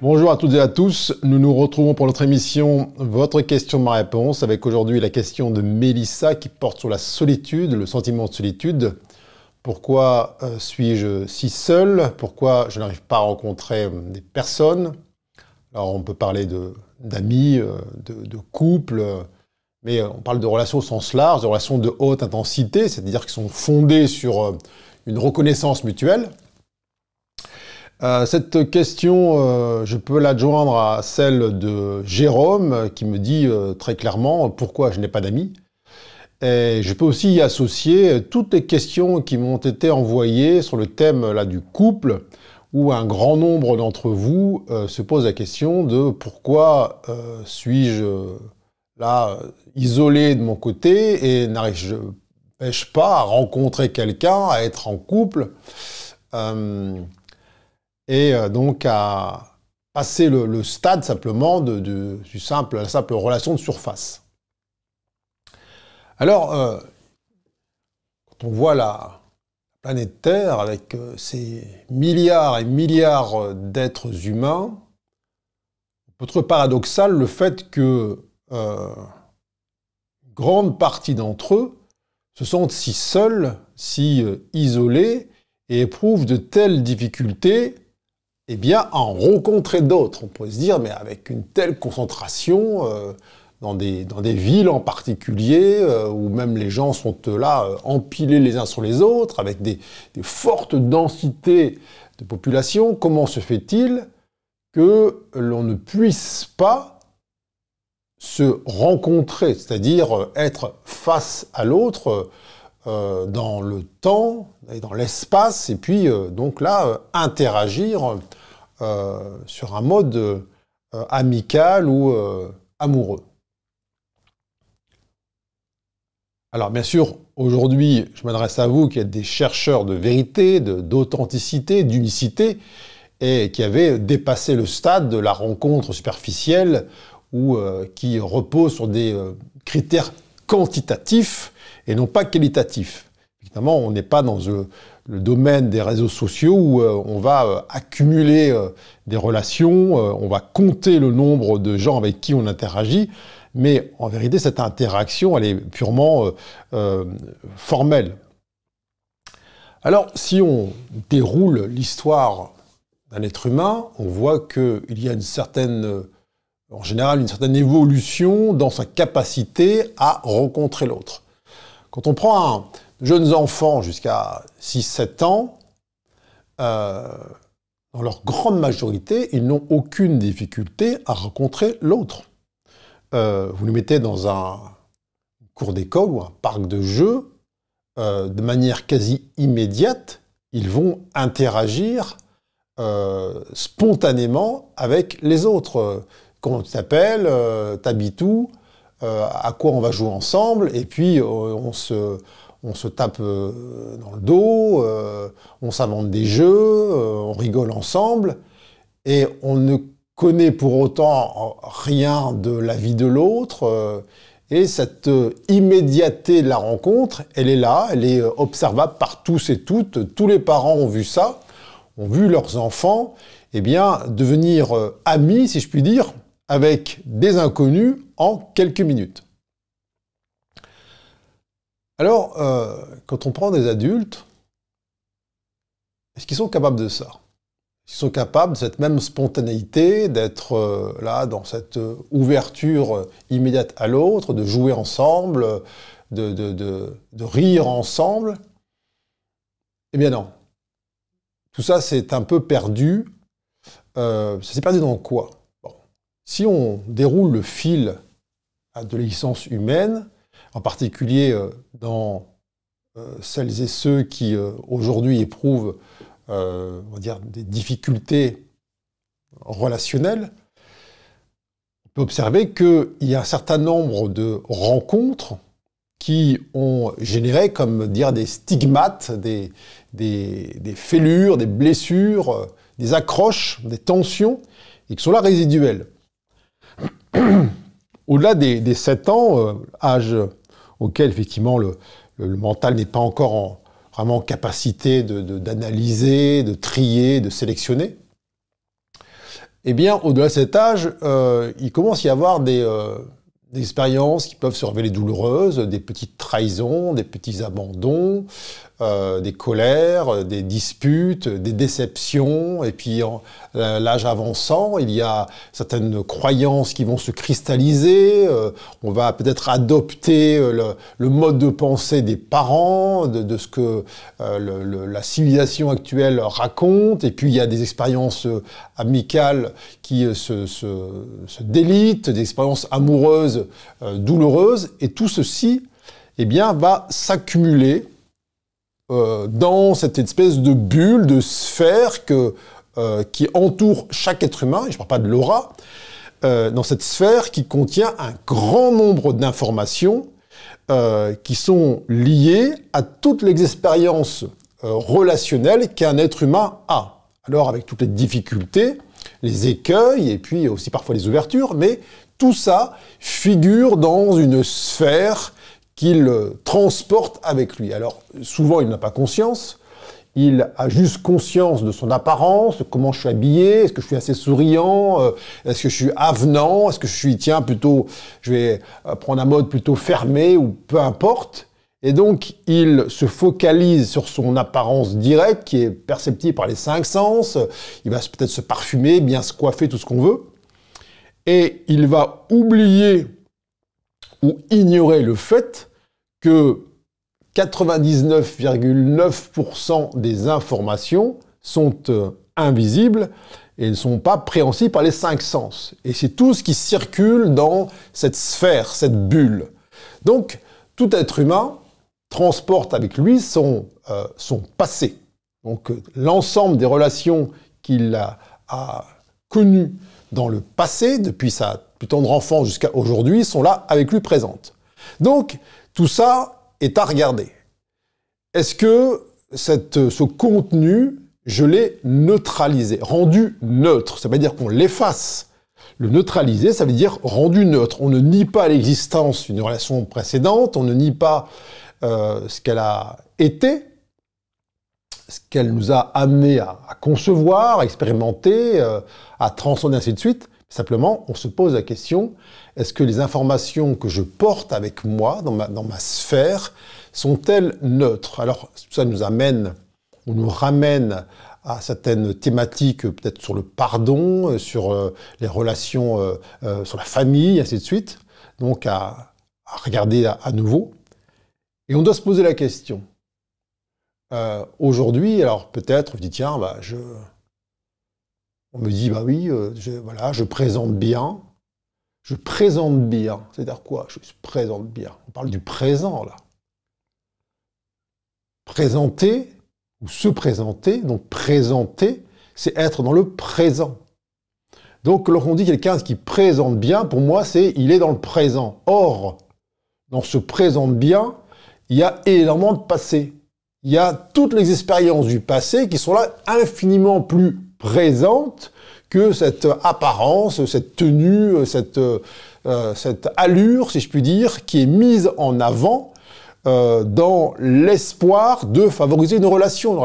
Bonjour à toutes et à tous, nous nous retrouvons pour notre émission Votre question, ma réponse, avec aujourd'hui la question de Mélissa qui porte sur la solitude, le sentiment de solitude. Pourquoi suis-je si seul? Pourquoi je n'arrive pas à rencontrer des personnes? Alors on peut parler d'amis, de couple, mais on parle de relations au sens large, de relations de haute intensité, c'est-à-dire qui sont fondées sur une reconnaissance mutuelle. Cette question, je peux l'adjoindre à celle de Jérôme, qui me dit très clairement pourquoi je n'ai pas d'amis. Et je peux aussi y associer toutes les questions qui m'ont été envoyées sur le thème là, du couple, où un grand nombre d'entre vous se posent la question de pourquoi suis-je là isolé de mon côté et n'arrive-je pas à rencontrer quelqu'un, à être en couple et donc à passer le stade simplement de la simple relation de surface. Alors, quand on voit la planète Terre avec ses milliards et milliards d'êtres humains, on peut trouver paradoxal le fait que grande partie d'entre eux se sentent si seuls, si isolés et éprouvent de telles difficultés eh bien, à en rencontrer d'autres. On pourrait se dire, mais avec une telle concentration dans des villes en particulier, où même les gens sont là, empilés les uns sur les autres, avec des fortes densités de population, comment se fait-il que l'on ne puisse pas se rencontrer, c'est-à-dire être face à l'autre dans le temps et dans l'espace, et puis donc là, interagir sur un mode amical ou amoureux. Alors bien sûr, aujourd'hui, je m'adresse à vous qui êtes des chercheurs de vérité, d'authenticité, d'unicité, et qui avez dépassé le stade de la rencontre superficielle ou qui repose sur des critères quantitatifs et non pas qualitatifs. Évidemment, on n'est pas dans le domaine des réseaux sociaux où on va accumuler des relations, on va compter le nombre de gens avec qui on interagit, mais en vérité, cette interaction, elle est purement formelle. Alors, si on déroule l'histoire d'un être humain, on voit qu'il y a en général, une certaine évolution dans sa capacité à rencontrer l'autre. Quand on prend jeunes enfants jusqu'à 6-7 ans, dans leur grande majorité, ils n'ont aucune difficulté à rencontrer l'autre. Vous les mettez dans un cours d'école ou un parc de jeux, de manière quasi immédiate, ils vont interagir spontanément avec les autres. Comment tu t'appelles, t'habites où, à quoi on va jouer ensemble, et puis on se tape dans le dos, on s'invente des jeux, on rigole ensemble, et on ne connaît pour autant rien de la vie de l'autre, et cette immédiateté de la rencontre, elle est là, elle est observable par tous et toutes. Tous les parents ont vu ça, ont vu leurs enfants eh bien, devenir amis, si je puis dire, avec des inconnus en quelques minutes. Alors, quand on prend des adultes, est-ce qu'ils sont capables de ça? Est-ce qu'ils sont capables de cette même spontanéité, d'être là, dans cette ouverture immédiate à l'autre, de jouer ensemble, de rire ensemble? Eh bien non. Tout ça, c'est un peu perdu. Ça s'est perdu dans quoi? Si on déroule le fil de l'existence humaine, en particulier dans celles et ceux qui aujourd'hui éprouvent on va dire des difficultés relationnelles, on peut observer qu'il y a un certain nombre de rencontres qui ont généré, comme dire, des stigmates, des fêlures, des blessures, des accroches, des tensions, et qui sont là résiduelles. Au-delà des 7 ans, âge auquel effectivement le mental n'est pas encore vraiment en capacité d'analyser, de trier, de sélectionner, eh bien, au-delà de cet âge, il commence à y avoir des expériences qui peuvent se révéler douloureuses, des petites trahisons, des petits abandons, des colères, des disputes, des déceptions, et puis l'âge avançant, il y a certaines croyances qui vont se cristalliser, on va peut-être adopter le mode de pensée des parents, de ce que la civilisation actuelle raconte, et puis il y a des expériences amicales qui se délitent, des expériences amoureuses douloureuses, et tout ceci, eh bien, va s'accumuler dans cette espèce de bulle, de sphère qui entoure chaque être humain, et je ne parle pas de l'aura, dans cette sphère qui contient un grand nombre d'informations qui sont liées à toutes les expériences relationnelles qu'un être humain a. Alors avec toutes les difficultés, les écueils, et puis aussi parfois les ouvertures, mais tout ça figure dans une sphère qu'il transporte avec lui. Alors, souvent, il n'a pas conscience. Il a juste conscience de son apparence, de comment je suis habillé, est-ce que je suis assez souriant, est-ce que je suis avenant, est-ce que je suis, tiens, plutôt, je vais prendre un mode plutôt fermé, ou peu importe. Et donc, il se focalise sur son apparence directe, qui est perceptible par les 5 sens. Il va peut-être se parfumer, bien se coiffer, tout ce qu'on veut. Et il va oublier ou ignorer le fait que 99,9% des informations sont invisibles et ne sont pas préhensibles par les 5 sens. Et c'est tout ce qui circule dans cette sphère, cette bulle. Donc, tout être humain transporte avec lui son passé. Donc, l'ensemble des relations qu'il a connues dans le passé, depuis sa plus tendre enfance jusqu'à aujourd'hui, sont là avec lui présentes. Donc, tout ça est à regarder. Est-ce que ce contenu, je l'ai neutralisé, rendu neutre? Ça veut dire qu'on l'efface. Le neutraliser, ça veut dire rendu neutre. On ne nie pas l'existence d'une relation précédente, on ne nie pas ce qu'elle a été, ce qu'elle nous a amené à concevoir, à expérimenter, à transcender, ainsi de suite. Simplement, on se pose la question, est-ce que les informations que je porte avec moi, dans ma sphère, sont-elles neutres? Alors, ça nous amène, on nous ramène à certaines thématiques, peut-être sur le pardon, sur les relations, sur la famille, ainsi de suite. Donc, à regarder à nouveau. Et on doit se poser la question. Aujourd'hui, alors peut-être, on dit, tiens, on me dit, bah oui, voilà, je présente bien. Je présente bien. C'est-à-dire quoi? Je présente bien. On parle du présent, là. Présenter, ou se présenter, donc présenter, c'est être dans le présent. Donc, lorsqu'on dit quelqu'un qui présente bien, pour moi, c'est il est dans le présent. Or, dans ce présente bien, il y a énormément de passé. Il y a toutes les expériences du passé qui sont là infiniment plus présentes que cette apparence, cette tenue, cette allure, si je puis dire, qui est mise en avant dans l'espoir de favoriser une relation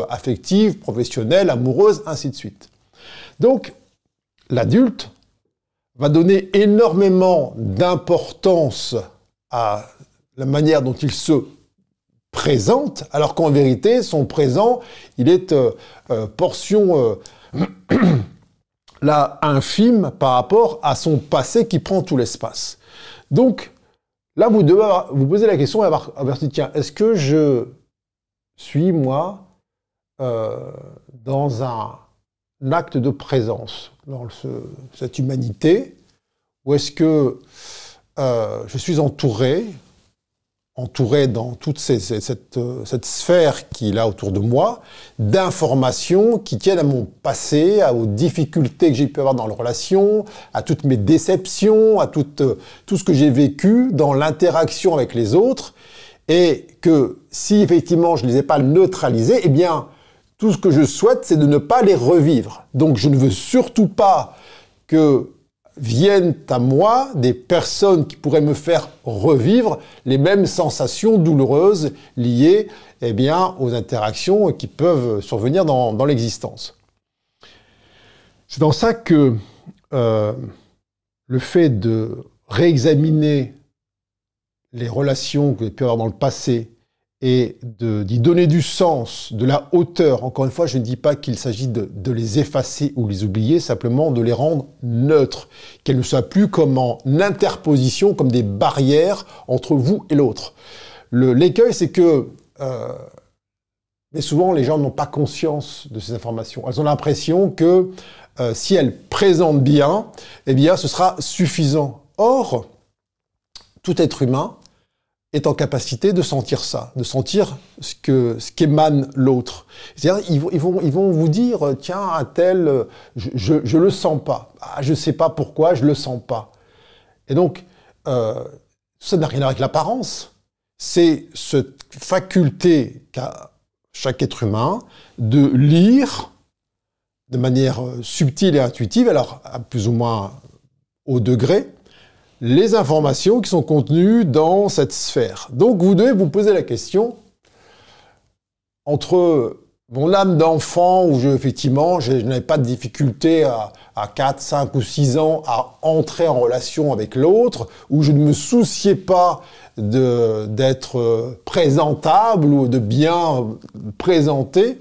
affective, professionnelle, amoureuse, ainsi de suite. Donc, l'adulte va donner énormément d'importance à la manière dont il se présente, alors qu'en vérité, son présent, il est portion là infime par rapport à son passé qui prend tout l'espace. Donc, là, vous devez vous poser la question et avoir dit, tiens, est-ce que je suis, moi, dans un acte de présence, dans cette humanité, ou est-ce que je suis entouré dans toute cette sphère qu'il a autour de moi, d'informations qui tiennent à mon passé, aux difficultés que j'ai pu avoir dans la relation, à toutes mes déceptions, à tout ce que j'ai vécu dans l'interaction avec les autres, et que si effectivement je ne les ai pas neutralisés, eh bien, tout ce que je souhaite, c'est de ne pas les revivre. Donc je ne veux surtout pas que viennent à moi des personnes qui pourraient me faire revivre les mêmes sensations douloureuses liées eh bien, aux interactions qui peuvent survenir dans l'existence. C'est dans ça que le fait de réexaminer les relations que vous avez pu avoir dans le passé et d'y donner du sens, de la hauteur, encore une fois, je ne dis pas qu'il s'agit de les effacer ou les oublier, simplement de les rendre neutres, qu'elles ne soient plus comme en interposition, comme des barrières entre vous et l'autre. L'écueil, c'est que mais souvent, les gens n'ont pas conscience de ces informations. Elles ont l'impression que si elles présentent bien, eh bien, ce sera suffisant. Or, tout être humain est en capacité de sentir ça, de sentir ce qu'émane l'autre. C'est-à-dire, ils vont vous dire, tiens, un tel, je le sens pas. Ah, je sais pas pourquoi, je le sens pas. Et donc, ça n'a rien à voir avec l'apparence. C'est cette faculté qu'a chaque être humain de lire de manière subtile et intuitive, alors à plus ou moins haut degré, les informations qui sont contenues dans cette sphère. Donc vous devez vous poser la question, entre mon âme d'enfant, où effectivement je n'avais pas de difficulté à 4, 5 ou 6 ans à entrer en relation avec l'autre, où je ne me souciais pas d'être présentable ou de bien présenter,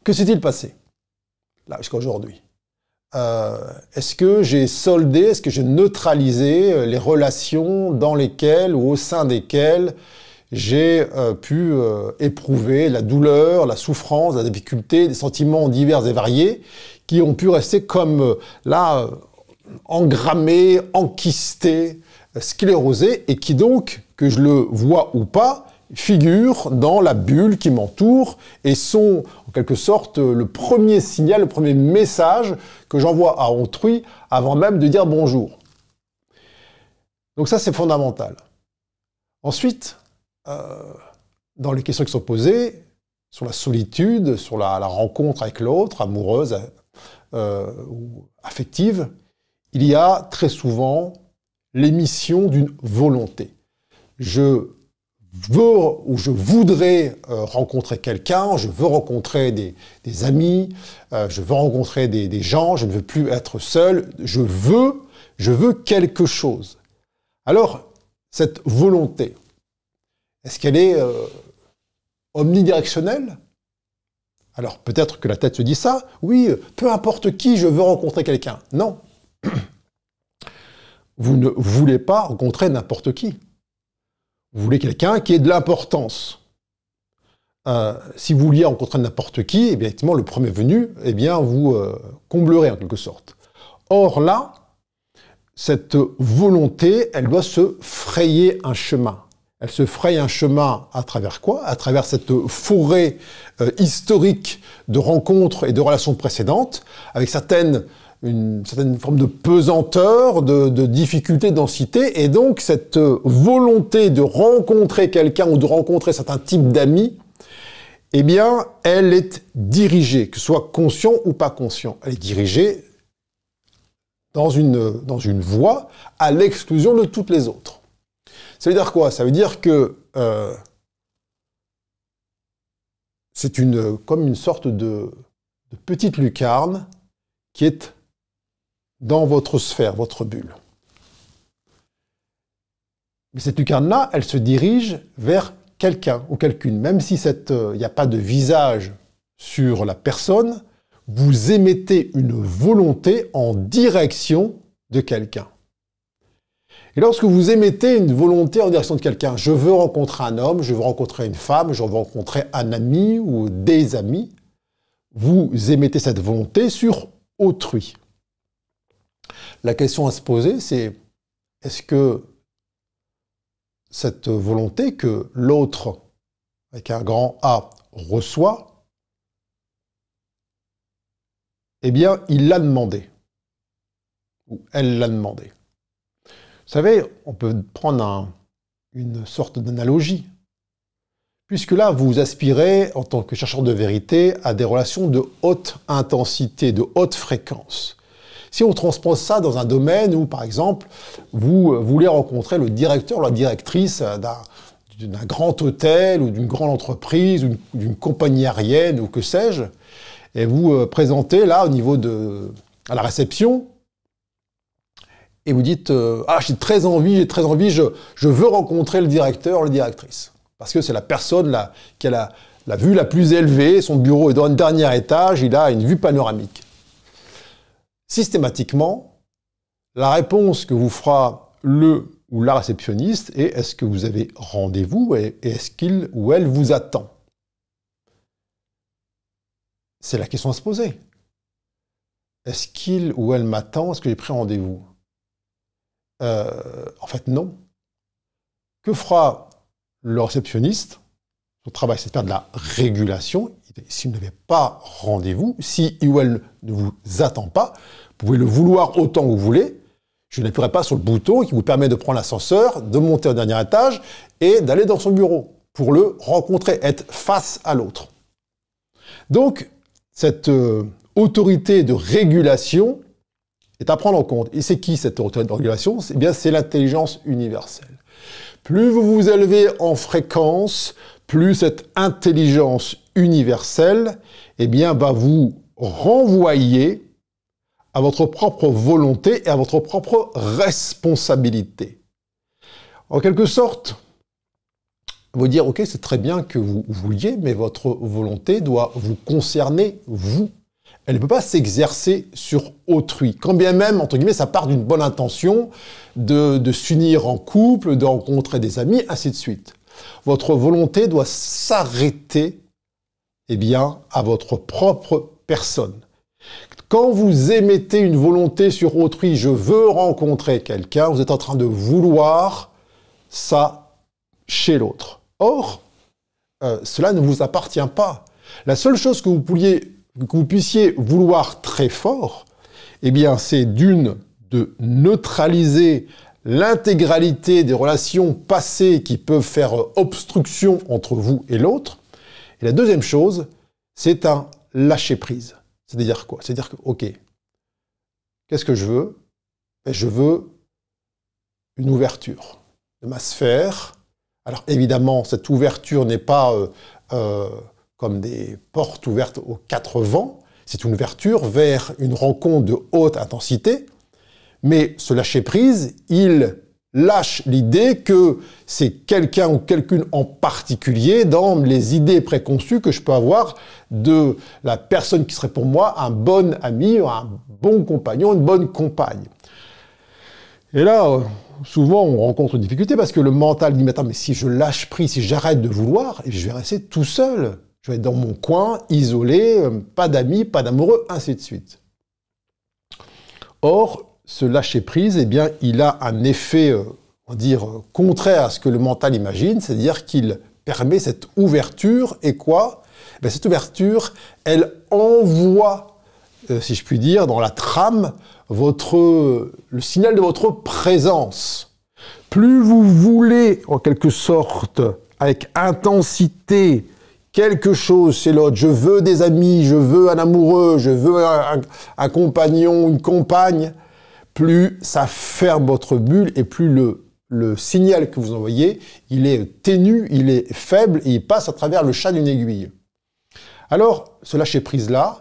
que s'est-il passé là jusqu'à aujourd'hui? Est-ce que j'ai soldé, est-ce que j'ai neutralisé les relations dans lesquelles ou au sein desquelles j'ai pu éprouver la douleur, la souffrance, la difficulté, des sentiments divers et variés qui ont pu rester comme là, engrammés, enquistés, sclérosés, et qui donc, que je le vois ou pas, figurent dans la bulle qui m'entoure et sont en quelque sorte le premier signal, le premier message que j'envoie à autrui avant même de dire bonjour. Donc ça, c'est fondamental. Ensuite, dans les questions qui sont posées, sur la solitude, sur la rencontre avec l'autre, amoureuse ou affective, il y a très souvent l'émission d'une volonté. Je veux ou je voudrais rencontrer quelqu'un, je veux rencontrer des amis, je veux rencontrer des gens, je ne veux plus être seul, je veux quelque chose. Alors, cette volonté, est-ce qu'elle est omnidirectionnelle? Alors, peut-être que la tête se dit ça, oui, peu importe qui, je veux rencontrer quelqu'un. Non. Vous ne voulez pas rencontrer n'importe qui. Vous voulez quelqu'un qui ait de l'importance. Si vous vouliez rencontrer n'importe qui, eh bien, effectivement, le premier venu, eh bien, vous comblerez en quelque sorte. Or là, cette volonté, elle doit se frayer un chemin. Elle se fraye un chemin à travers quoi? À travers cette forêt historique de rencontres et de relations précédentes, avec une certaine forme de pesanteur, de difficulté, de densité, et donc cette volonté de rencontrer quelqu'un ou de rencontrer certains types d'amis, eh bien, elle est dirigée, que ce soit conscient ou pas conscient. Elle est dirigée dans une voie à l'exclusion de toutes les autres. Ça veut dire quoi? Ça veut dire que c'est comme une sorte de petite lucarne qui est dans votre sphère, votre bulle. Mais cette lucarne-là, elle se dirige vers quelqu'un ou quelqu'une. Même si il n'y a pas de visage sur la personne, vous émettez une volonté en direction de quelqu'un. Et lorsque vous émettez une volonté en direction de quelqu'un, je veux rencontrer un homme, je veux rencontrer une femme, je veux rencontrer un ami ou des amis, vous émettez cette volonté sur autrui. La question à se poser, c'est est-ce que cette volonté que l'autre, avec un grand A, reçoit, eh bien, il l'a demandé, ou elle l'a demandé. Vous savez, on peut prendre une sorte d'analogie, puisque là, vous aspirez, en tant que chercheur de vérité, à des relations de haute intensité, de haute fréquence. Si on transpose ça dans un domaine où, par exemple, vous voulez rencontrer le directeur ou la directrice d'un grand hôtel ou d'une grande entreprise ou d'une compagnie aérienne ou que sais-je, et vous présentez là au niveau à la réception, et vous dites ah, j'ai très envie, je veux rencontrer le directeur, la directrice. Parce que c'est la personne là, qui a la vue la plus élevée, son bureau est dans le dernier étage, il a une vue panoramique. Systématiquement, la réponse que vous fera le ou la réceptionniste est est-ce que vous avez rendez-vous et est-ce qu'il ou elle vous attend? C'est la question à se poser. Est-ce qu'il ou elle m'attend? Est-ce que j'ai pris rendez-vous? En fait, non. Que fera le réceptionniste? Son travail, c'est de faire de la régulation. S'il n'avait pas rendez-vous, si il ou elle ne vous attend pas, vous pouvez le vouloir autant que vous voulez. Je n'appuierai pas sur le bouton qui vous permet de prendre l'ascenseur, de monter au dernier étage et d'aller dans son bureau pour le rencontrer, être face à l'autre. Donc, cette autorité de régulation est à prendre en compte. Et c'est qui cette autorité de régulation? Eh bien, c'est l'intelligence universelle. Plus vous vous élevez en fréquence, plus cette intelligence universelle, eh bien, va vous renvoyer à votre propre volonté et à votre propre responsabilité. En quelque sorte, vous dire, ok, c'est très bien que vous vouliez, mais votre volonté doit vous concerner, vous. Elle ne peut pas s'exercer sur autrui. Quand bien même, entre guillemets, ça part d'une bonne intention de s'unir en couple, de rencontrer des amis, ainsi de suite. Votre volonté doit s'arrêter, eh bien, à votre propre personne. Quand vous émettez une volonté sur autrui, je veux rencontrer quelqu'un, vous êtes en train de vouloir ça chez l'autre. Or, cela ne vous appartient pas. La seule chose que vous puissiez vouloir très fort, eh bien, c'est de neutraliser l'intégralité des relations passées qui peuvent faire obstruction entre vous et l'autre. Et la deuxième chose, c'est un lâcher-prise. C'est-à-dire quoi? C'est-à-dire que, ok, qu'est-ce que je veux? Je veux une ouverture de ma sphère. Alors évidemment, cette ouverture n'est pas comme des portes ouvertes aux quatre vents. C'est une ouverture vers une rencontre de haute intensité. Mais ce lâcher-prise, il lâche l'idée que c'est quelqu'un ou quelqu'une en particulier dans les idées préconçues que je peux avoir de la personne qui serait pour moi un bon ami, un bon compagnon, une bonne compagne. Et là, souvent, on rencontre une difficulté parce que le mental dit, mais si je lâche prise, si j'arrête de vouloir, je vais rester tout seul. Je vais être dans mon coin, isolé, pas d'amis, pas d'amoureux, ainsi de suite. Or, ce lâcher-prise, eh bien, il a un effet, on va dire, contraire à ce que le mental imagine, c'est-à-dire qu'il permet cette ouverture, et quoi? Eh bien, cette ouverture, elle envoie, si je puis dire, dans la trame, le signal de votre présence. Plus vous voulez, en quelque sorte, avec intensité, quelque chose chez l'autre, je veux des amis, je veux un amoureux, je veux un compagnon, une compagne, plus ça ferme votre bulle et plus le signal que vous envoyez, il est ténu, il est faible et il passe à travers le chat d'une aiguille. Alors, ce lâcher-prise-là,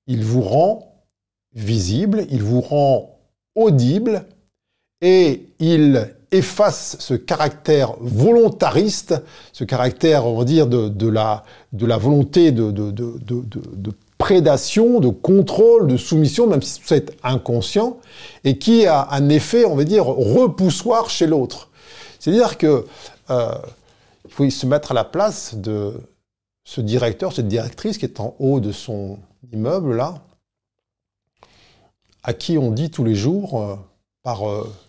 il vous rend visible, il vous rend audible et il efface ce caractère volontariste, ce caractère, on va dire, de la volonté de prédation, de contrôle, de soumission, même si c'est inconscient, et qui a un effet, on va dire, repoussoir chez l'autre. C'est-à-dire que il faut se mettre à la place de ce directeur, cette directrice qui est en haut de son immeuble, là, à qui on dit tous les jours, par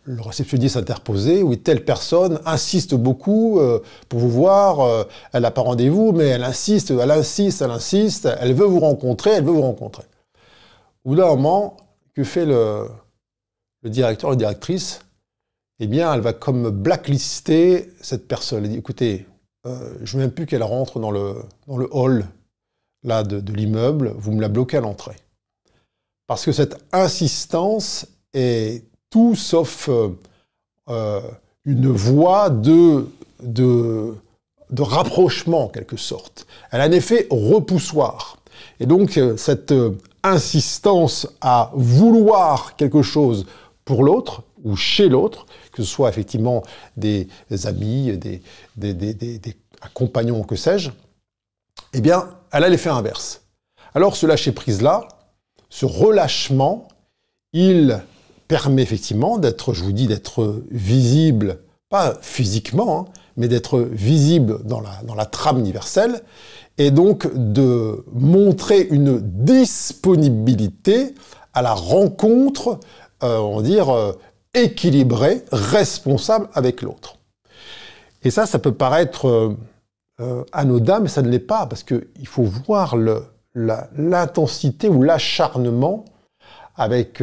le réceptionniste interposé, oui, telle personne insiste beaucoup pour vous voir, elle n'a pas rendez-vous, mais elle insiste, elle veut vous rencontrer, elle veut vous rencontrer. Au bout d'un moment, que fait le directeur, la directrice? Eh bien, elle va comme blacklister cette personne. Elle dit, écoutez, je ne veux même plus qu'elle rentre dans le hall là, de l'immeuble, vous me la bloquez à l'entrée. Parce que cette insistance est tout sauf une voie de rapprochement, en quelque sorte. Elle a un effet repoussoir. Et donc, cette insistance à vouloir quelque chose pour l'autre ou chez l'autre, que ce soit effectivement des amis, un compagnon, que sais-je, eh bien, elle a l'effet inverse. Alors, ce lâcher-prise-là, ce relâchement, il permet effectivement d'être, je vous dis, d'être visible, pas physiquement, hein, mais d'être visible dans la trame universelle, et donc de montrer une disponibilité à la rencontre, on va dire, équilibrée, responsable avec l'autre. Et ça peut paraître anodin, mais ça ne l'est pas, parce qu'il faut voir l'intensité ou l'acharnement avec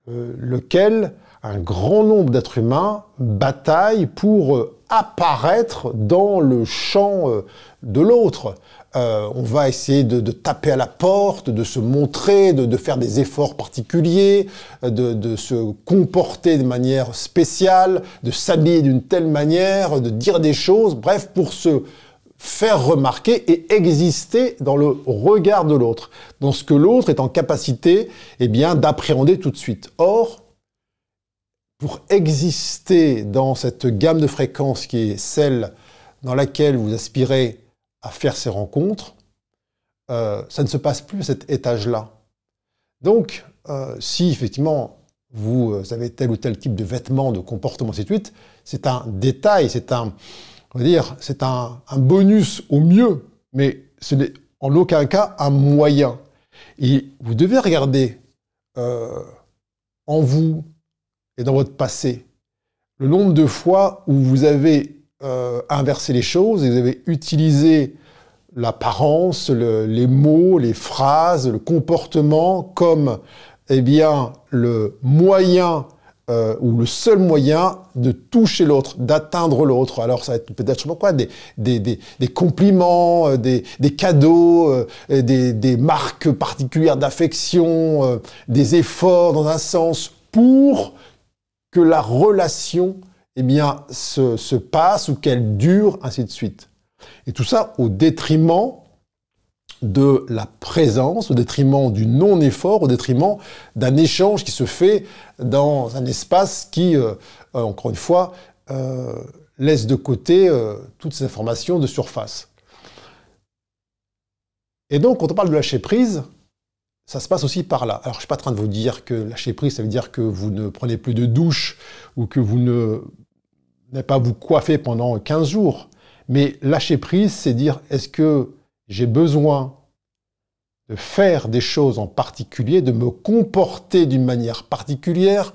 lequel un grand nombre d'êtres humains bataillent pour apparaître dans le champ de l'autre. On va essayer de taper à la porte, de se montrer, de faire des efforts particuliers, de se comporter de manière spéciale, de s'habiller d'une telle manière, de dire des choses, bref, pour se faire remarquer et exister dans le regard de l'autre, dans ce que l'autre est en capacité, eh bien, d'appréhender tout de suite. Or, pour exister dans cette gamme de fréquences qui est celle dans laquelle vous aspirez à faire ces rencontres, ça ne se passe plus à cet étage-là. Donc, si effectivement vous avez tel ou tel type de vêtements, de comportement, ainsi de suite, c'est un détail, c'est un bonus au mieux, mais ce n'est en aucun cas un moyen. Et vous devez regarder en vous et dans votre passé le nombre de fois où vous avez inversé les choses et vous avez utilisé l'apparence, les mots, les phrases, le comportement comme eh bien, le moyen ou le seul moyen de toucher l'autre, d'atteindre l'autre. Alors ça va être peut-être, je sais pas quoi, des compliments, des cadeaux, des marques particulières d'affection, des efforts dans un sens pour que la relation eh bien, se passe ou qu'elle dure, ainsi de suite. Et tout ça au détriment de la présence, au détriment du non-effort, au détriment d'un échange qui se fait dans un espace qui, encore une fois, laisse de côté toutes ces informations de surface. Et donc, quand on parle de lâcher prise, ça se passe aussi par là. Alors, je ne suis pas en train de vous dire que lâcher prise, ça veut dire que vous ne prenez plus de douche ou que vous n'allez pas vous coiffer pendant 15 jours. Mais lâcher prise, c'est dire, est-ce que j'ai besoin de faire des choses en particulier, de me comporter d'une manière particulière,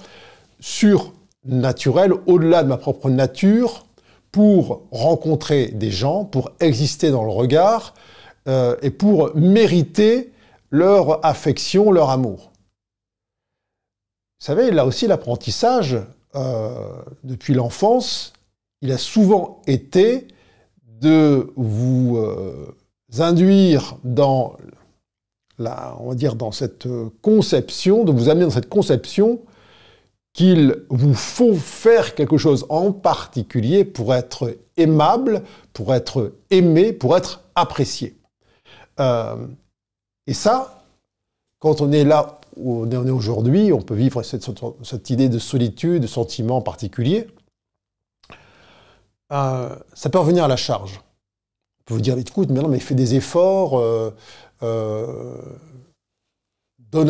surnaturelle, au-delà de ma propre nature, pour rencontrer des gens, pour exister dans le regard et pour mériter leur affection, leur amour. Vous savez, là aussi, l'apprentissage, depuis l'enfance, il a souvent été de vous induire dans on va dire dans cette conception, de vous amener dans cette conception qu'il vous faut faire quelque chose en particulier pour être aimable, pour être aimé, pour être apprécié. Et ça, quand on est là où on est aujourd'hui, on peut vivre cette idée de solitude, de sentiment particulier, ça peut revenir à la charge. On peut vous dire, écoute, mais non, mais fais des efforts, donne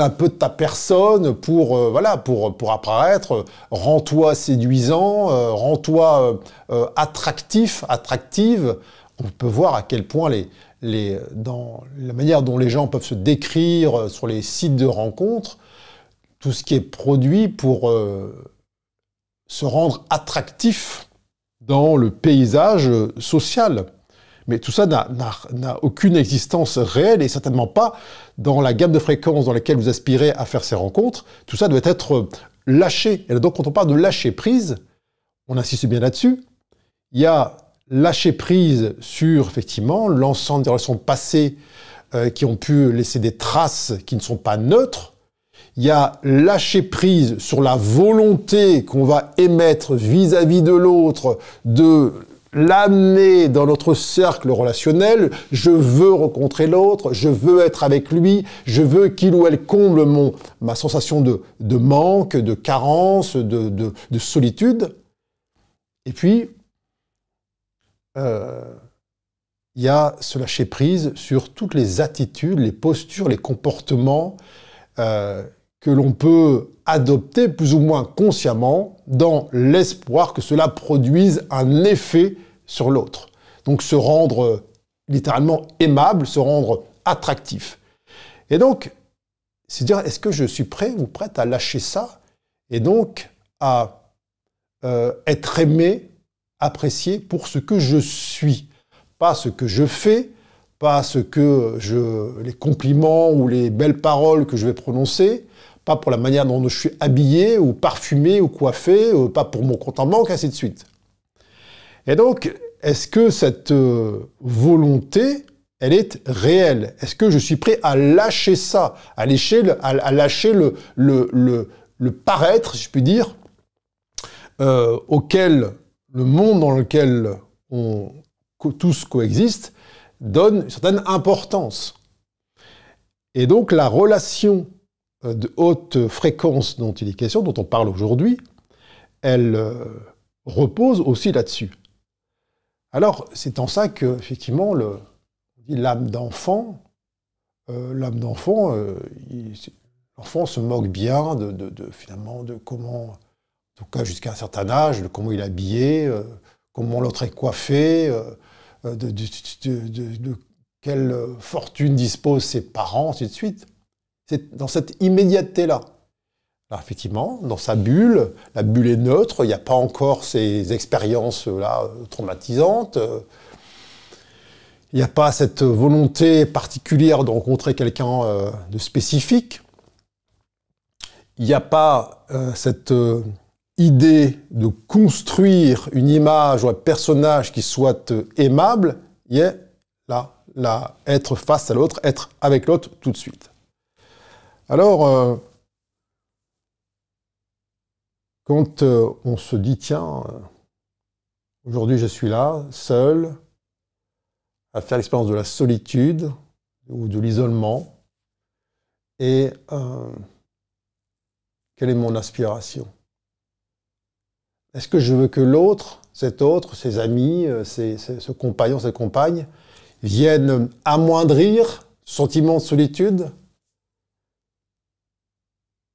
un peu de ta personne pour apparaître, rends-toi séduisant, rends-toi attractif, attractive. On peut voir à quel point dans la manière dont les gens peuvent se décrire sur les sites de rencontres, tout ce qui est produit pour se rendre attractif dans le paysage social. Mais tout ça n'a aucune existence réelle et certainement pas dans la gamme de fréquences dans laquelle vous aspirez à faire ces rencontres. Tout ça doit être lâché. Et donc, quand on parle de lâcher prise, on insiste bien là-dessus. Il y a lâcher prise sur, effectivement, l'ensemble des relations passées qui ont pu laisser des traces qui ne sont pas neutres. Il y a lâcher prise sur la volonté qu'on va émettre vis-à-vis de l'autre de l'amener dans notre cercle relationnel, je veux rencontrer l'autre, je veux être avec lui, je veux qu'il ou elle comble ma sensation de manque, de carence, de solitude. Et puis, il y a ce lâcher-prise sur toutes les attitudes, les postures, les comportements que l'on peut adopter plus ou moins consciemment dans l'espoir que cela produise un effet sur l'autre. Donc se rendre littéralement aimable, se rendre attractif. Et donc, c'est dire, est-ce que je suis prêt ou prête à lâcher ça et donc à être aimé, apprécié pour ce que je suis, pas ce que je fais, pas les compliments ou les belles paroles que je vais prononcer, pas pour la manière dont je suis habillé ou parfumé ou coiffé, pas pour mon compte en banque, ainsi de suite. Et donc, est-ce que cette volonté, elle est réelle? Est-ce que je suis prêt à lâcher ça, à lâcher le paraître, si je puis dire, le monde dans lequel tous coexistent donne une certaine importance. Et donc la relation de haute fréquence dont il est question, dont on parle aujourd'hui, elle repose aussi là-dessus. Alors c'est en ça que, effectivement, l'âme d'enfant, l'enfant se moque bien finalement de comment, en tout cas jusqu'à un certain âge, de comment il est habillé, comment l'autre est coiffé, de quelle fortune disposent ses parents, ainsi de suite. C'est dans cette immédiateté-là. Alors effectivement, dans sa bulle, la bulle est neutre, il n'y a pas encore ces expériences-là traumatisantes, il n'y a pas cette volonté particulière de rencontrer quelqu'un de spécifique, il n'y a pas cette idée de construire une image ou un personnage qui soit aimable, il y a là, être face à l'autre, être avec l'autre tout de suite. Alors, quand on se dit, tiens, aujourd'hui je suis là, seul, à faire l'expérience de la solitude ou de l'isolement, et quelle est mon aspiration? Est-ce que je veux que l'autre, cet autre, ses amis, ce compagnon, cette compagne, viennent amoindrir ce sentiment de solitude,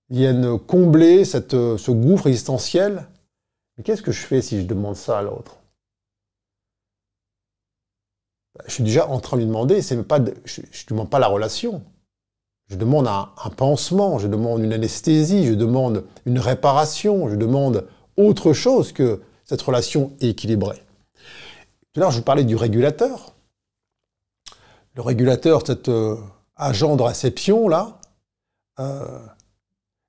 viennent combler ce gouffre existentiel? Mais qu'est-ce que je fais si je demande ça à l'autre? Je suis déjà en train de lui demander, je ne demande pas la relation. Je demande un pansement, je demande une anesthésie, je demande une réparation, je demande autre chose que cette relation équilibrée. Tout à l'heure, je vous parlais du régulateur. Le régulateur, cet agent de réception-là,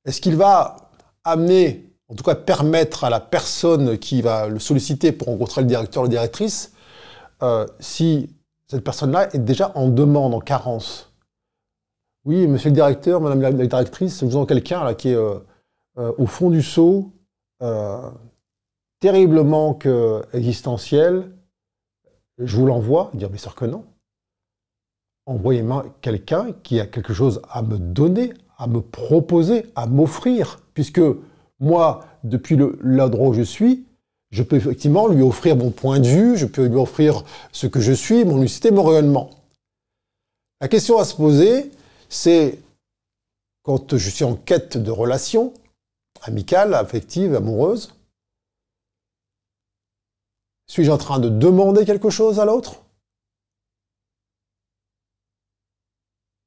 est-ce qu'il va amener, en tout cas permettre à la personne qui va le solliciter pour rencontrer le directeur ou la directrice, si cette personne-là est déjà en demande, en carence? Oui, monsieur le directeur, madame la directrice, vous avez quelqu'un là qui est au fond du seau, terriblement existentiel, je vous l'envoie. Dire, mais sûr que non. Envoyez-moi quelqu'un qui a quelque chose à me donner, à me proposer, à m'offrir, puisque moi, depuis l'endroit où je suis, je peux effectivement lui offrir mon point de vue, je peux lui offrir ce que je suis, mon unicité, mon rayonnement. La question à se poser, c'est quand je suis en quête de relations, amicales, affectives, amoureuses, suis-je en train de demander quelque chose à l'autre?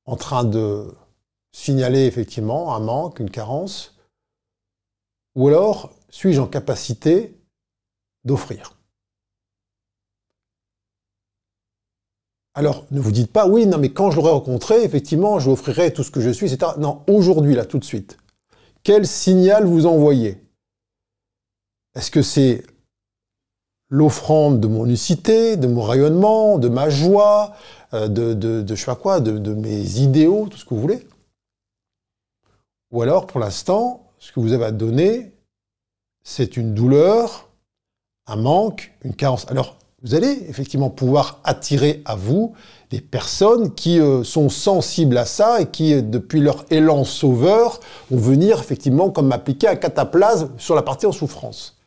En train de signaler effectivement un manque, une carence? Ou alors, suis-je en capacité d'offrir? Alors, ne vous dites pas, oui, non, mais quand je l'aurai rencontré, effectivement, je lui offrirai tout ce que je suis, etc. Non, aujourd'hui, là, tout de suite. Quel signal vous envoyez? Est-ce que c'est l'offrande de mon unicité, de mon rayonnement, de ma joie, je sais pas quoi, de mes idéaux, tout ce que vous voulez? Ou alors, pour l'instant, ce que vous avez à donner, c'est une douleur, un manque, une carence. Alors, vous allez effectivement pouvoir attirer à vous des personnes qui sont sensibles à ça et qui, depuis leur élan sauveur, vont venir effectivement comme appliquer un cataplasme sur la partie en souffrance.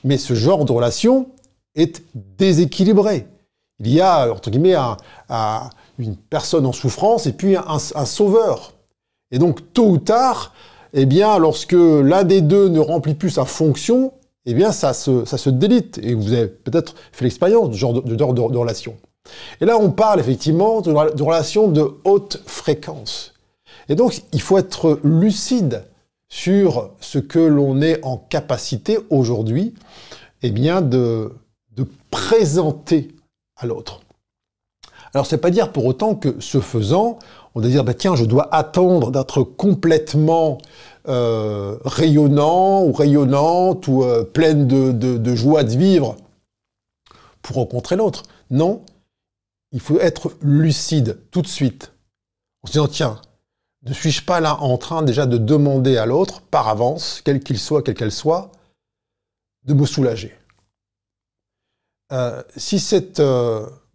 Mais ce genre de relation est déséquilibré. Il y a, entre guillemets, une personne en souffrance et puis un sauveur. Et donc, tôt ou tard, eh bien, lorsque l'un des deux ne remplit plus sa fonction, eh bien, ça se délite. Et vous avez peut-être fait l'expérience de ce genre de relation. Et là, on parle effectivement de relations de haute fréquence. Et donc, il faut être lucide sur ce que l'on est en capacité aujourd'hui, eh bien, de présenter à l'autre. Alors, c'est pas dire pour autant que, ce faisant, on doit dire, bah, tiens, je dois attendre d'être complètement rayonnant ou rayonnante ou pleine de joie de vivre pour rencontrer l'autre. Non, il faut être lucide tout de suite, en se disant, tiens, ne suis-je pas là en train déjà de demander à l'autre, par avance, quel qu'il soit, quelle qu'elle soit, de me soulager. Si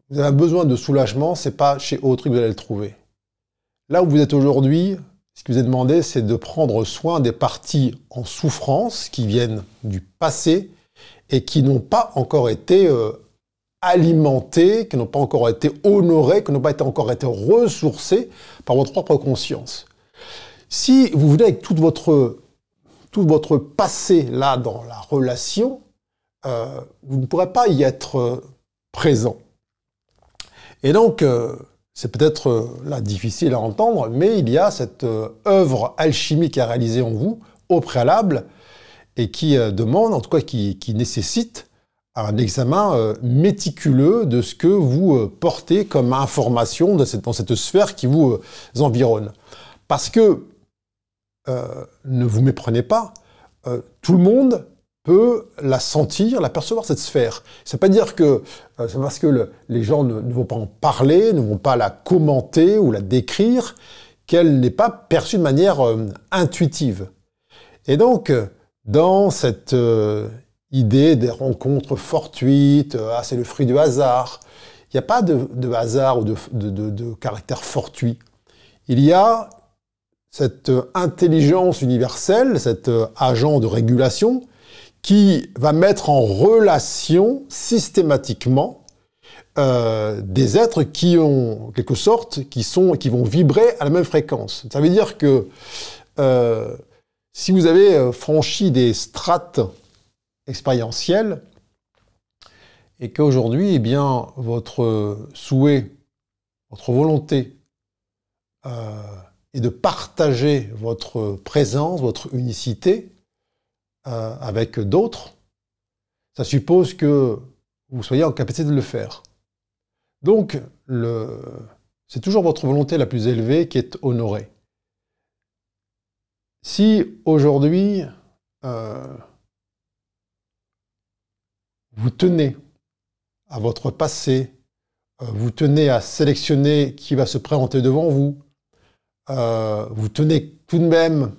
vous avez besoin de soulagement, c'est pas chez autrui que vous allez le trouver. Là où vous êtes aujourd'hui, ce qui vous est demandé, c'est de prendre soin des parties en souffrance qui viennent du passé et qui n'ont pas encore été alimentées, qui n'ont pas encore été honorées, qui n'ont pas encore été ressourcées par votre propre conscience. Si vous venez avec tout votre passé là dans la relation, vous ne pourrez pas y être présent. Et donc, c'est peut-être là difficile à entendre, mais il y a cette œuvre alchimique à réaliser en vous, au préalable, et qui demande, en tout cas qui nécessite un examen méticuleux de ce que vous portez comme information dans cette sphère qui vous environne. Parce que, ne vous méprenez pas, tout le monde peut la sentir, la percevoir, cette sphère. Ça ne veut pas dire que c'est parce que les gens ne vont pas en parler, ne vont pas la commenter ou la décrire, qu'elle n'est pas perçue de manière intuitive. Et donc, dans cette idée des rencontres fortuites, c'est le fruit du hasard, il n'y a pas de hasard ou de caractère fortuit. Il y a cette intelligence universelle, cet agent de régulation, qui va mettre en relation systématiquement des êtres qui ont, en quelque sorte, qui vont vibrer à la même fréquence. Ça veut dire que si vous avez franchi des strates expérientielles et qu'aujourd'hui, eh bien, votre souhait, votre volonté est de partager votre présence, votre unicité, avec d'autres, ça suppose que vous soyez en capacité de le faire. Donc, c'est toujours votre volonté la plus élevée qui est honorée. Si aujourd'hui, vous tenez à votre passé, vous tenez à sélectionner qui va se présenter devant vous, vous tenez tout de même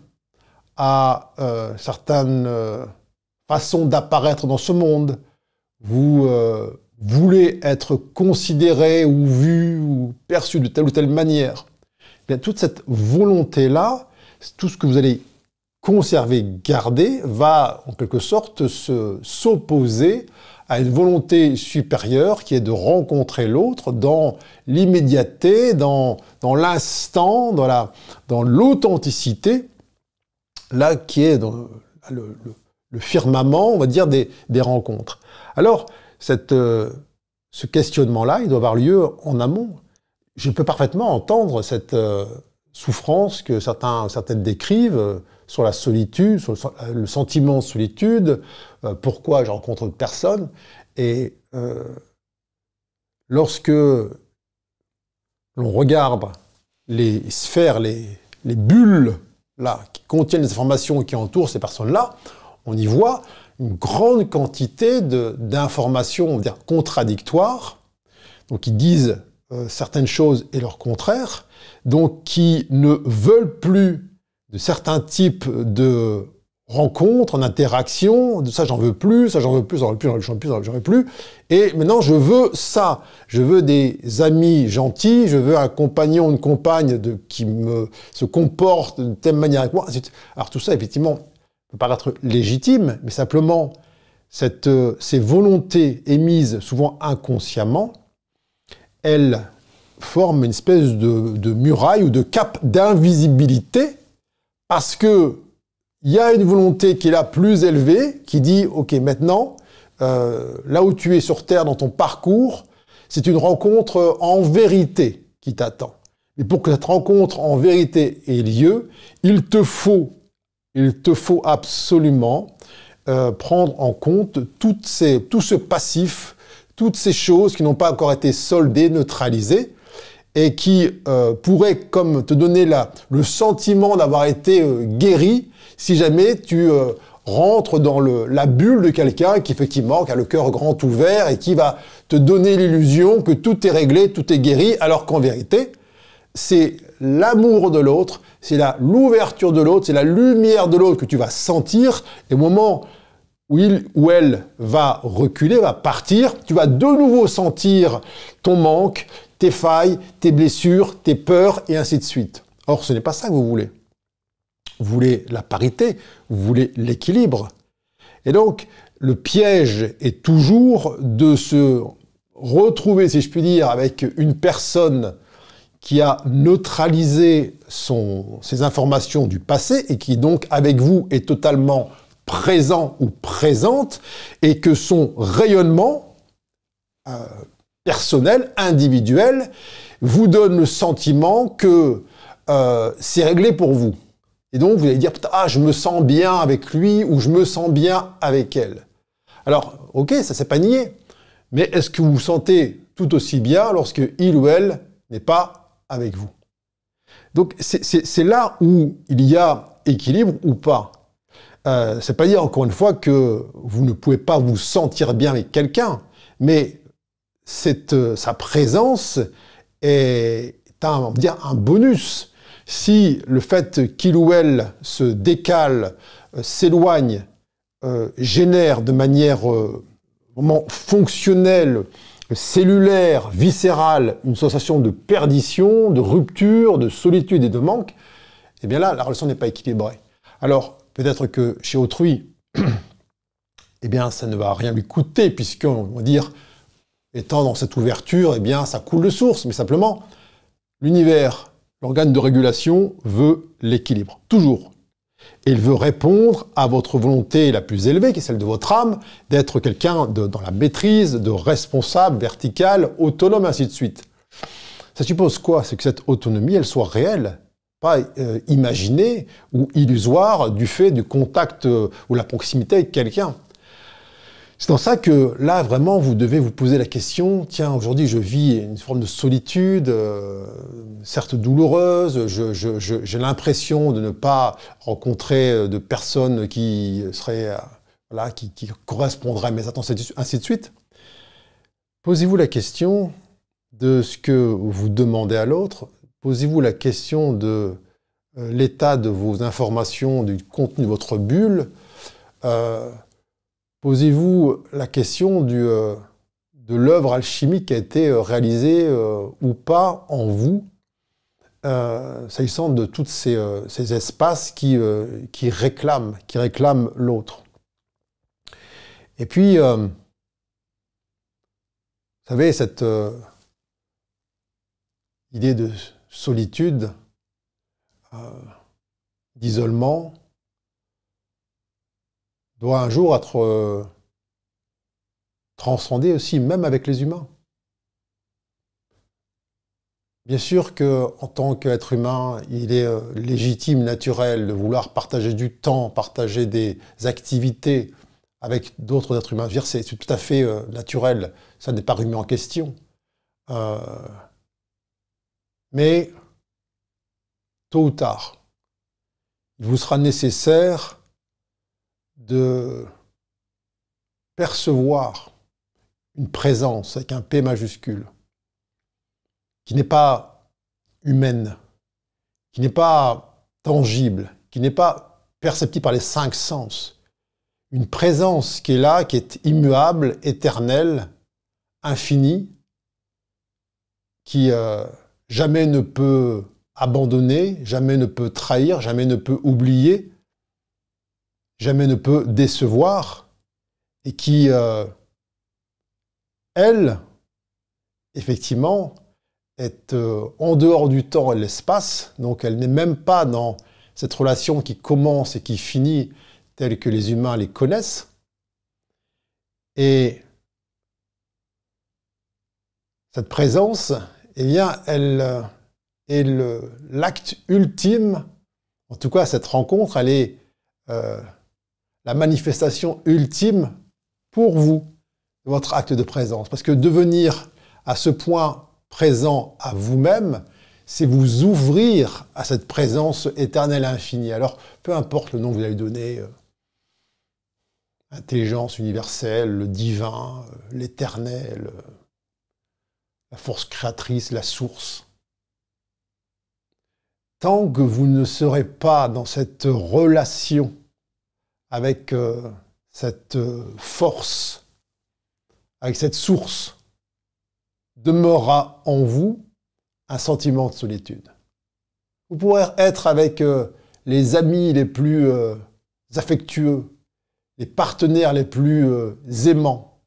à certaines façons d'apparaître dans ce monde, vous voulez être considéré ou vu ou perçu de telle ou telle manière, eh bien, toute cette volonté-là, tout ce que vous allez conserver, garder, va en quelque sorte s'opposer à une volonté supérieure qui est de rencontrer l'autre dans l'immédiateté, dans l'instant, dans l'authenticité, là qui est dans le firmament, on va dire, des rencontres. Alors, ce questionnement-là, il doit avoir lieu en amont. Je peux parfaitement entendre cette souffrance que certaines décrivent sur la solitude, sur le sentiment de solitude, pourquoi je rencontre personne. Et lorsque l'on regarde les sphères, les bulles là, qui contiennent les informations qui entourent ces personnes-là, on y voit une grande quantité d'informations, on va dire, contradictoires, donc qui disent certaines choses et leur contraire, donc qui ne veulent plus de certains types de rencontre, en interaction, de ça j'en veux plus, ça j'en veux plus, j'en veux plus, j'en veux plus, et maintenant je veux ça, je veux des amis gentils, je veux un compagnon, une compagne qui se comporte de telle manière avec moi. Alors tout ça effectivement peut paraître légitime, mais simplement ces volontés émises souvent inconsciemment, elles forment une espèce de muraille ou de cape d'invisibilité parce que il y a une volonté qui est là plus élevée, qui dit, OK, maintenant, là où tu es sur Terre dans ton parcours, c'est une rencontre en vérité qui t'attend. Et pour que cette rencontre en vérité ait lieu, il te faut absolument prendre en compte tout ce passif, toutes ces choses qui n'ont pas encore été soldées, neutralisées, et qui pourraient comme te donner le sentiment d'avoir été guéri, si jamais tu rentres dans la bulle de quelqu'un qui effectivement a le cœur grand ouvert et qui va te donner l'illusion que tout est réglé, tout est guéri, alors qu'en vérité, c'est l'amour de l'autre, c'est l'ouverture de l'autre, c'est la lumière de l'autre que tu vas sentir, et au moment où il ou elle va reculer, va partir, tu vas de nouveau sentir ton manque, tes failles, tes blessures, tes peurs, et ainsi de suite. Or, ce n'est pas ça que vous voulez. Vous voulez la parité, vous voulez l'équilibre. Et donc, le piège est toujours de se retrouver, si je puis dire, avec une personne qui a neutralisé ses informations du passé et qui donc, avec vous, est totalement présent ou présente, et que son rayonnement personnel, individuel, vous donne le sentiment que c'est réglé pour vous. Et donc, vous allez dire, ah, je me sens bien avec lui, ou je me sens bien avec elle. Alors, ok, ça c'est pas nié. Mais est-ce que vous vous sentez tout aussi bien lorsque il ou elle n'est pas avec vous? Donc, c'est là où il y a équilibre ou pas. C'est pas dire, encore une fois, que vous ne pouvez pas vous sentir bien avec quelqu'un, mais sa présence est on va dire, un bonus. Si le fait qu'il ou elle se décale, s'éloigne, génère de manière vraiment fonctionnelle, cellulaire, viscérale, une sensation de perdition, de rupture, de solitude et de manque, eh bien là, la relation n'est pas équilibrée. Alors, peut-être que chez autrui, eh bien, ça ne va rien lui coûter, puisqu'on va dire, étant dans cette ouverture, eh bien, ça coule de source, mais simplement, l'univers, l'organe de régulation veut l'équilibre, toujours. Et il veut répondre à votre volonté la plus élevée, qui est celle de votre âme, d'être quelqu'un dans la maîtrise, de responsable, vertical, autonome, ainsi de suite. Ça suppose quoi? C'est que cette autonomie, elle soit réelle, pas imaginée ou illusoire du fait du contact ou la proximité avec quelqu'un. C'est dans ça que, là, vraiment, vous devez vous poser la question, tiens, aujourd'hui, je vis une forme de solitude, certes douloureuse, j'ai l'impression de ne pas rencontrer de personnes qui seraient, voilà, qui correspondraient à mes attentes, ainsi de suite. Posez-vous la question de ce que vous demandez à l'autre, posez-vous la question de l'état de vos informations, du contenu de votre bulle, posez-vous la question de l'œuvre alchimique qui a été réalisée ou pas en vous, s'agissant de tous ces espaces qui réclament l'autre. Et puis, vous savez, cette idée de solitude, d'isolement, doit un jour être transcendé aussi, même avec les humains. Bien sûr qu'en tant qu'être humain, il est légitime, naturel de vouloir partager du temps, partager des activités avec d'autres êtres humains. Je veux dire, c'est tout à fait naturel, ça n'est pas remis en question. Mais, tôt ou tard, il vous sera nécessaire de percevoir une présence avec un P majuscule, qui n'est pas humaine, qui n'est pas tangible, qui n'est pas perceptible par les 5 sens. Une présence qui est là, qui est immuable, éternelle, infinie, qui jamais ne peut abandonner, jamais ne peut trahir, jamais ne peut oublier, jamais ne peut décevoir, et qui, elle, effectivement, est en dehors du temps et de l'espace, donc elle n'est même pas dans cette relation qui commence et qui finit telle que les humains les connaissent. Et cette présence, eh bien, elle est l'acte ultime, en tout cas cette rencontre, elle est la manifestation ultime pour vous, de votre acte de présence. Parce que devenir à ce point présent à vous-même, c'est vous ouvrir à cette présence éternelle infinie. Alors, peu importe le nom que vous allez donner, intelligence universelle, le divin, l'éternel, la force créatrice, la source. Tant que vous ne serez pas dans cette relation avec cette force, avec cette source, demeurera en vous un sentiment de solitude. Vous pourrez être avec les amis les plus affectueux, les partenaires les plus aimants.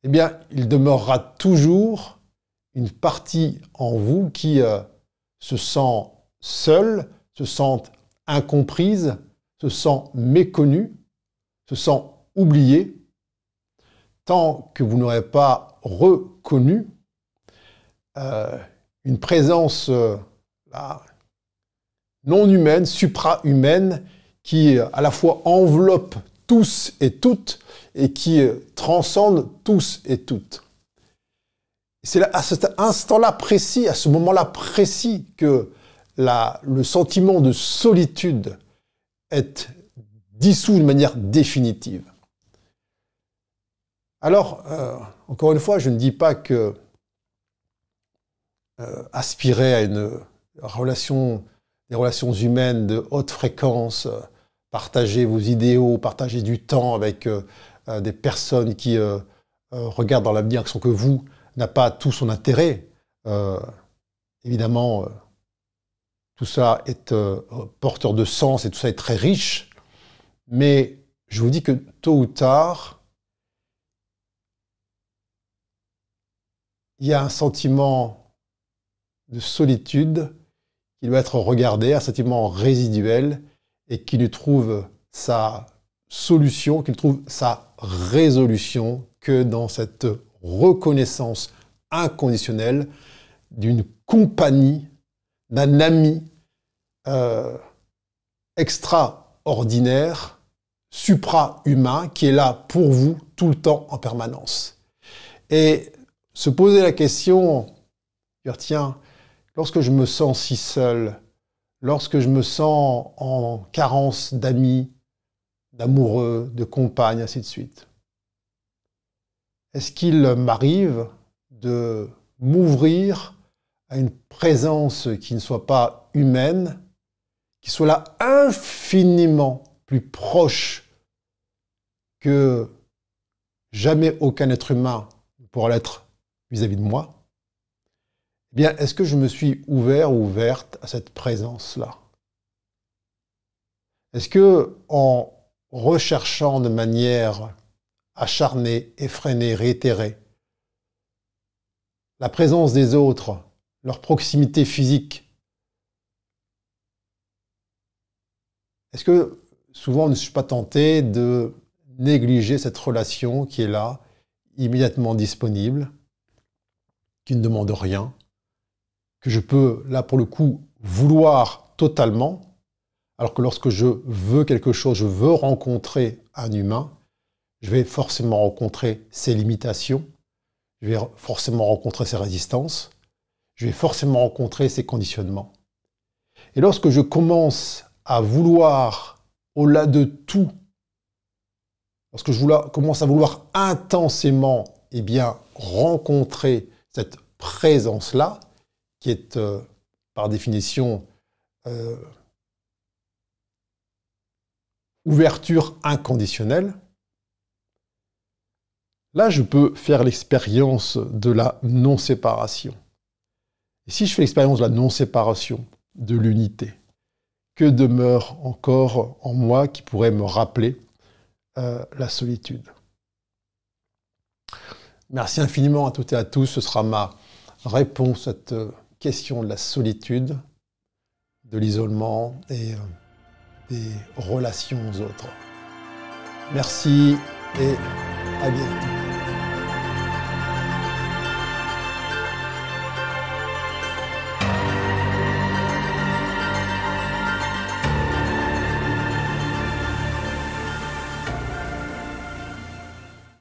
Eh bien, il demeurera toujours une partie en vous qui se sent seule, se sent incomprise, se sent méconnue, se sent oubliée, tant que vous n'aurez pas reconnu une présence non humaine, supra-humaine, qui à la fois enveloppe tous et toutes et qui transcende tous et toutes. C'est à cet instant-là précis, à ce moment-là précis, que le sentiment de solitude est dissous de manière définitive. Alors, encore une fois, je ne dis pas que aspirer à des relations humaines de haute fréquence, partager vos idéaux, partager du temps avec des personnes qui regardent dans la même direction que vous, n'a pas tout son intérêt. Évidemment, tout ça est porteur de sens et tout ça est très riche, mais je vous dis que tôt ou tard, il y a un sentiment de solitude qui doit être regardé, un sentiment résiduel, et qui ne trouve sa solution, qui ne trouve sa résolution que dans cette reconnaissance inconditionnelle d'une compagnie, d'un ami extraordinaire, supra-humain, qui est là pour vous tout le temps, en permanence. Et se poser la question, dire tiens, lorsque je me sens si seul, lorsque je me sens en carence d'amis, d'amoureux, de compagnes, ainsi de suite, est-ce qu'il m'arrive de m'ouvrir à une présence qui ne soit pas humaine, qui soit là infiniment plus proche que jamais aucun être humain ne pourra l'être vis-à-vis de moi? Eh bien, est-ce que je me suis ouvert ou ouverte à cette présence-là? Est-ce que, en recherchant de manière acharnée, effrénée, réitérée, la présence des autres, leur proximité physique, est-ce que souvent ne suis pas tenté de négliger cette relation qui est là, immédiatement disponible, qui ne demande rien, que je peux, là pour le coup, vouloir totalement, alors que lorsque je veux quelque chose, je veux rencontrer un humain, je vais forcément rencontrer ses limitations, je vais forcément rencontrer ses résistances, je vais forcément rencontrer ses conditionnements. Et lorsque je commence à vouloir, au-delà de tout, lorsque je commence à vouloir intensément, eh bien, rencontrer cette présence-là, qui est par définition ouverture inconditionnelle, là, je peux faire l'expérience de la non-séparation. Et si je fais l'expérience de la non-séparation, de l'unité, que demeure encore en moi qui pourrait me rappeler la solitude? Merci infiniment à toutes et à tous. Ce sera ma réponse à cette question de la solitude, de l'isolement et des relations aux autres. Merci et à bientôt.